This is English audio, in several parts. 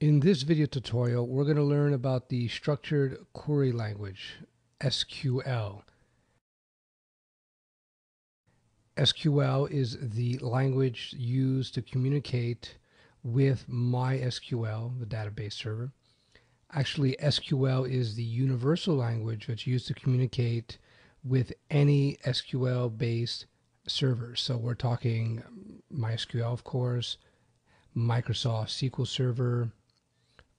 In this video tutorial, we're going to learn about the structured query language, SQL. SQL is the language used to communicate with MySQL, the database server. Actually, SQL is the universal language that's used to communicate with any SQL-based server. So we're talking MySQL, of course, Microsoft SQL Server,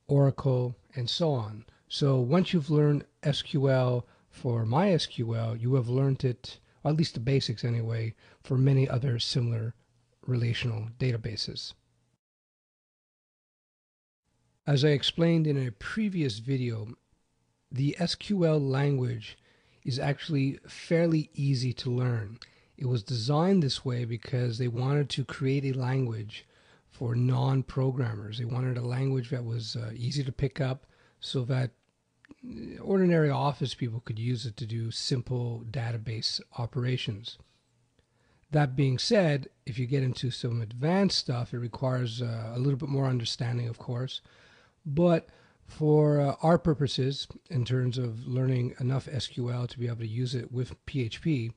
Oracle, and so on. So once you've learned SQL for MySQL, you have learned it, or at least the basics anyway, for many other similar relational databases. As I explained in a previous video, the SQL language is actually fairly easy to learn. It was designed this way because they wanted to create a language for non-programmers. They wanted a language that was easy to pick up so that ordinary office people could use it to do simple database operations. That being said, if you get into some advanced stuff, it requires a little bit more understanding, of course. But for our purposes, in terms of learning enough SQL to be able to use it with PHP,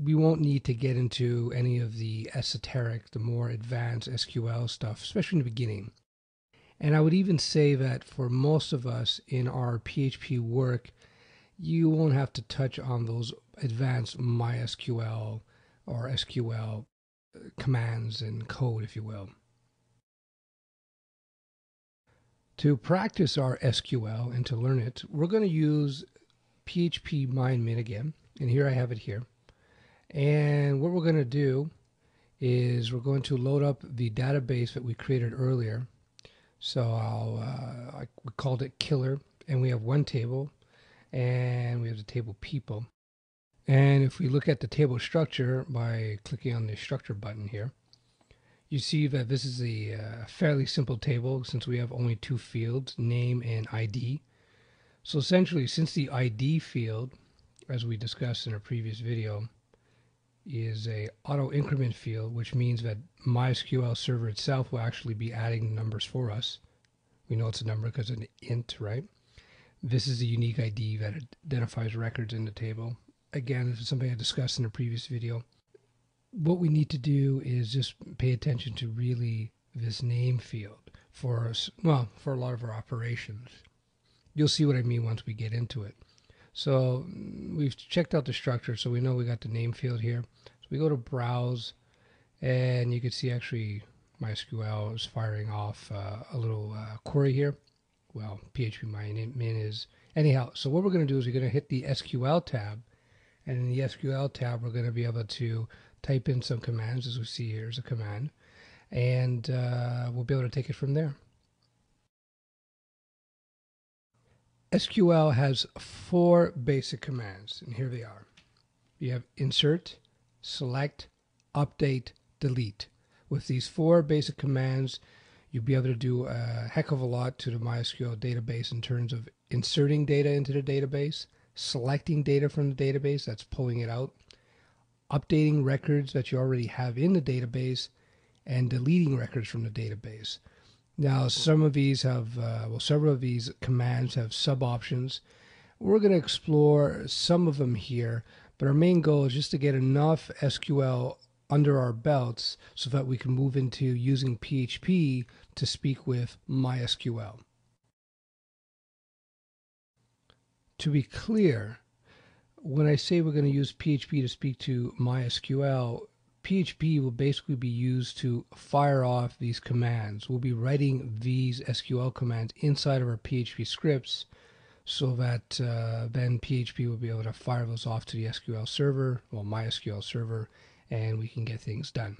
we won't need to get into any of the esoteric, the more advanced SQL stuff, especially in the beginning. And I would even say that for most of us in our PHP work, you won't have to touch on those advanced MySQL or SQL commands and code, if you will. To practice our SQL and to learn it, we're going to use PHP MyAdmin again. And here I have it here. And what we're going to do is we're going to load up the database that we created earlier. So we called it killer, and we have one table, and we have the table people. And if we look at the table structure by clicking on the structure button here, you see that this is a fairly simple table since we have only two fields, name and ID. So essentially, since the ID field, as we discussed in a previous video, is a auto increment field, which means that MySQL server itself will actually be adding numbers for us. We know it's a number because it's an int, right? This is a unique ID that identifies records in the table. Again, this is something I discussed in a previous video. What we need to do is just pay attention to really this name field for us, well, for a lot of our operations. You'll see what I mean once we get into it. So we've checked out the structure, so we know we got the name field here. So we go to browse, and you can see actually MySQL is firing off a little query here. Well, PHP MyAdmin is. Anyhow, so what we're going to do is we're going to hit the SQL tab, and in the SQL tab, we're going to be able to type in some commands. As we see, here's a command, and we'll be able to take it from there. SQL has four basic commands, and here they are. You have insert, select, update, delete. With these four basic commands, you'll be able to do a heck of a lot to the MySQL database in terms of inserting data into the database, selecting data from the database, that's pulling it out, updating records that you already have in the database, and deleting records from the database. Now, some of these have, several of these commands have sub-options. We're going to explore some of them here, but our main goal is just to get enough SQL under our belts so that we can move into using PHP to speak with MySQL. To be clear, when I say we're going to use PHP to speak to MySQL, PHP will basically be used to fire off these commands. We'll be writing these SQL commands inside of our PHP scripts so that then PHP will be able to fire those off to the SQL server, well, MySQL server, and we can get things done.